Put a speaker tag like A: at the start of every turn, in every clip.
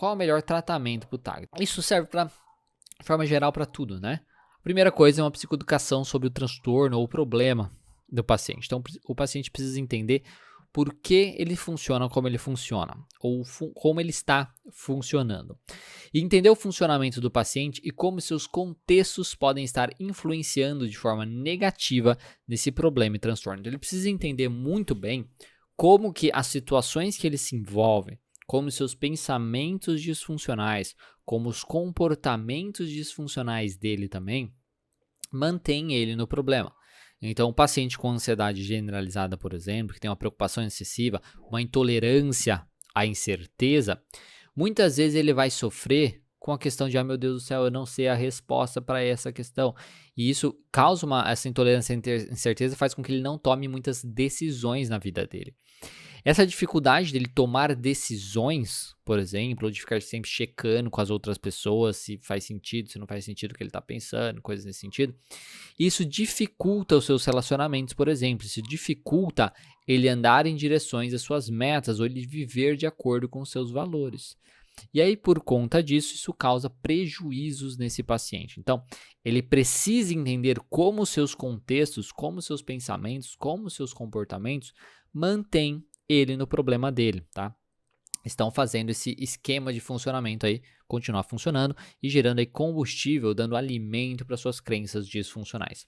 A: qual é o melhor tratamento para o TAG? Isso serve de forma geral para tudo, né? A primeira coisa é uma psicoeducação sobre o transtorno ou o problema do paciente. Então, o paciente precisa entender por que ele funciona como ele funciona, ou como ele está funcionando. E entender o funcionamento do paciente e como seus contextos podem estar influenciando de forma negativa nesse problema e transtorno. Então, ele precisa entender muito bem como que as situações que ele se envolve, como seus pensamentos disfuncionais, como os comportamentos disfuncionais dele também, mantêm ele no problema. Então, o paciente com ansiedade generalizada, por exemplo, que tem uma preocupação excessiva, uma intolerância à incerteza, muitas vezes ele vai sofrer com a questão de, meu Deus do céu, eu não sei a resposta para essa questão. E isso causa essa intolerância à incerteza, faz com que ele não tome muitas decisões na vida dele. Essa dificuldade dele tomar decisões, por exemplo, ou de ficar sempre checando com as outras pessoas se faz sentido, se não faz sentido o que ele está pensando, coisas nesse sentido, isso dificulta os seus relacionamentos, por exemplo, isso dificulta ele andar em direções às suas metas ou ele viver de acordo com os seus valores. E aí, por conta disso, isso causa prejuízos nesse paciente. Então, ele precisa entender como os seus contextos, como os seus pensamentos, como os seus comportamentos mantêm ele no problema dele, tá? Estão fazendo esse esquema de funcionamento aí continuar funcionando e gerando aí combustível, dando alimento para suas crenças disfuncionais.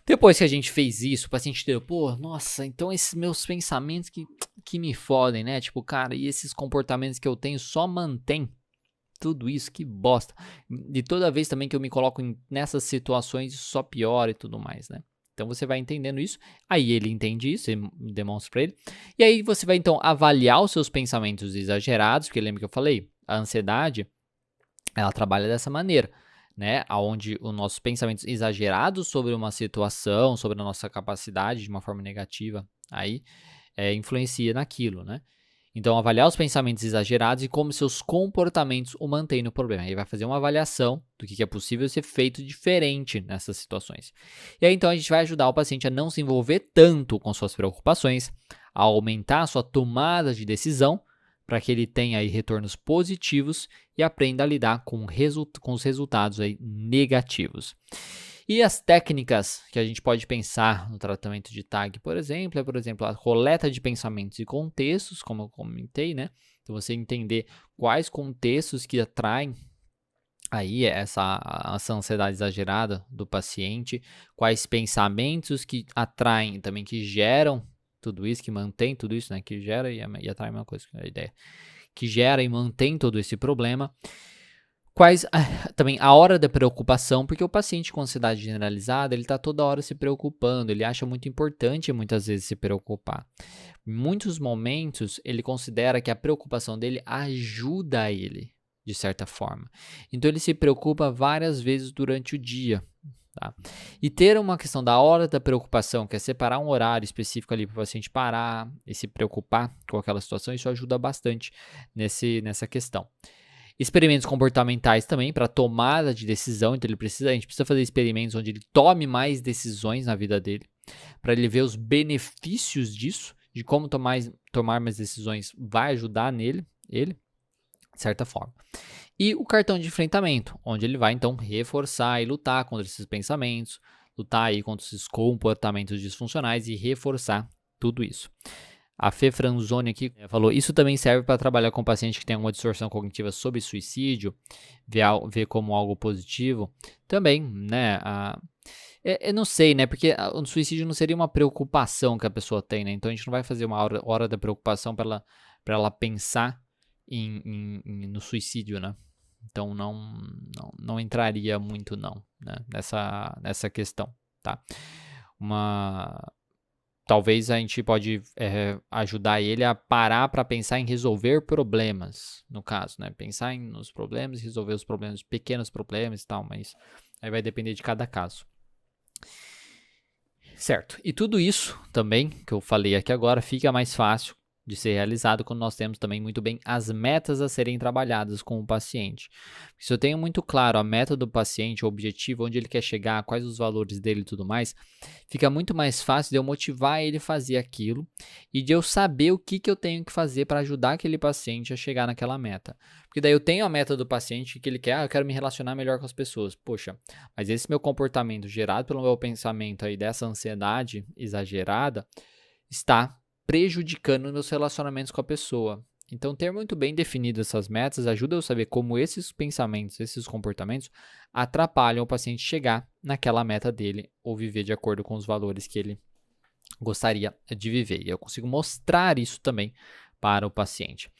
A: Depois que a gente fez isso, o paciente entendeu, nossa, então esses meus pensamentos que me fodem, né? Tipo, cara, e esses comportamentos que eu tenho só mantém tudo isso, que bosta. E toda vez também que eu me coloco nessas situações, isso só piora e tudo mais, né? Então você vai entendendo isso, aí ele entende isso, você demonstra para ele, e aí você vai então avaliar os seus pensamentos exagerados, porque lembra que eu falei, a ansiedade, ela trabalha dessa maneira, né, onde os nossos pensamentos exagerados sobre uma situação, sobre a nossa capacidade de uma forma negativa, aí influencia naquilo, né. Então, avaliar os pensamentos exagerados e como seus comportamentos o mantêm no problema. Aí vai fazer uma avaliação do que é possível ser feito diferente nessas situações. E aí, então, a gente vai ajudar o paciente a não se envolver tanto com suas preocupações, a aumentar a sua tomada de decisão, para que ele tenha aí retornos positivos e aprenda a lidar com os resultados aí negativos. E as técnicas que a gente pode pensar no tratamento de TAG, por exemplo, a coleta de pensamentos e contextos, como eu comentei, né? Então, você entender quais contextos que atraem aí essa ansiedade exagerada do paciente, quais pensamentos que atraem também, que geram tudo isso, que mantém tudo isso, né? Que gera e atrai a mesma coisa, a ideia. Que gera e mantém todo esse problema. Quais também a hora da preocupação, porque o paciente com ansiedade generalizada, ele está toda hora se preocupando, ele acha muito importante muitas vezes se preocupar. Em muitos momentos, ele considera que a preocupação dele ajuda ele, de certa forma. Então, ele se preocupa várias vezes durante o dia. Tá? E ter uma questão da hora da preocupação, que é separar um horário específico ali para o paciente parar e se preocupar com aquela situação, isso ajuda bastante nessa questão. Experimentos comportamentais também para tomada de decisão, então a gente precisa fazer experimentos onde ele tome mais decisões na vida dele, para ele ver os benefícios disso, de como tomar mais decisões vai ajudar ele, de certa forma. E o cartão de enfrentamento, onde ele vai então reforçar e lutar contra esses pensamentos, lutar aí contra esses comportamentos disfuncionais e reforçar tudo isso. A Fê Franzoni aqui falou, isso também serve para trabalhar com paciente que tem uma distorção cognitiva sobre suicídio, ver como algo positivo. Também, né, eu não sei, né, porque o suicídio não seria uma preocupação que a pessoa tem, né, então a gente não vai fazer uma hora da preocupação para ela pensar no suicídio, né. Então não entraria muito não, né, nessa questão, tá. Talvez a gente pode ajudar ele a parar para pensar em resolver problemas, no caso, né? Pensar nos problemas, resolver os problemas, pequenos problemas e tal, mas aí vai depender de cada caso. Certo. E tudo isso também, que eu falei aqui agora, fica mais fácil de ser realizado quando nós temos também muito bem as metas a serem trabalhadas com o paciente. Se eu tenho muito claro a meta do paciente, o objetivo, onde ele quer chegar, quais os valores dele e tudo mais, fica muito mais fácil de eu motivar ele a fazer aquilo e de eu saber o que eu tenho que fazer para ajudar aquele paciente a chegar naquela meta. Porque daí eu tenho a meta do paciente que ele quer, eu quero me relacionar melhor com as pessoas. Poxa, mas esse meu comportamento gerado pelo meu pensamento aí dessa ansiedade exagerada está prejudicando meus relacionamentos com a pessoa. Então, ter muito bem definido essas metas ajuda eu a saber como esses pensamentos, esses comportamentos atrapalham o paciente chegar naquela meta dele ou viver de acordo com os valores que ele gostaria de viver. E eu consigo mostrar isso também para o paciente.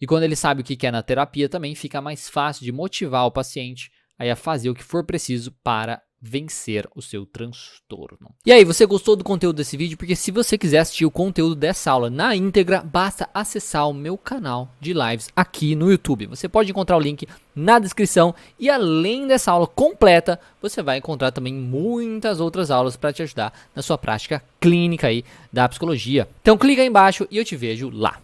A: E quando ele sabe o que quer na terapia, também fica mais fácil de motivar o paciente aí a fazer o que for preciso para vencer o seu transtorno. E aí, você gostou do conteúdo desse vídeo? Porque se você quiser assistir o conteúdo dessa aula na íntegra, basta acessar o meu canal de lives aqui no YouTube. Você pode encontrar o link na descrição e além dessa aula completa, você vai encontrar também muitas outras aulas para te ajudar na sua prática clínica aí da psicologia. Então clica aí embaixo e eu te vejo lá.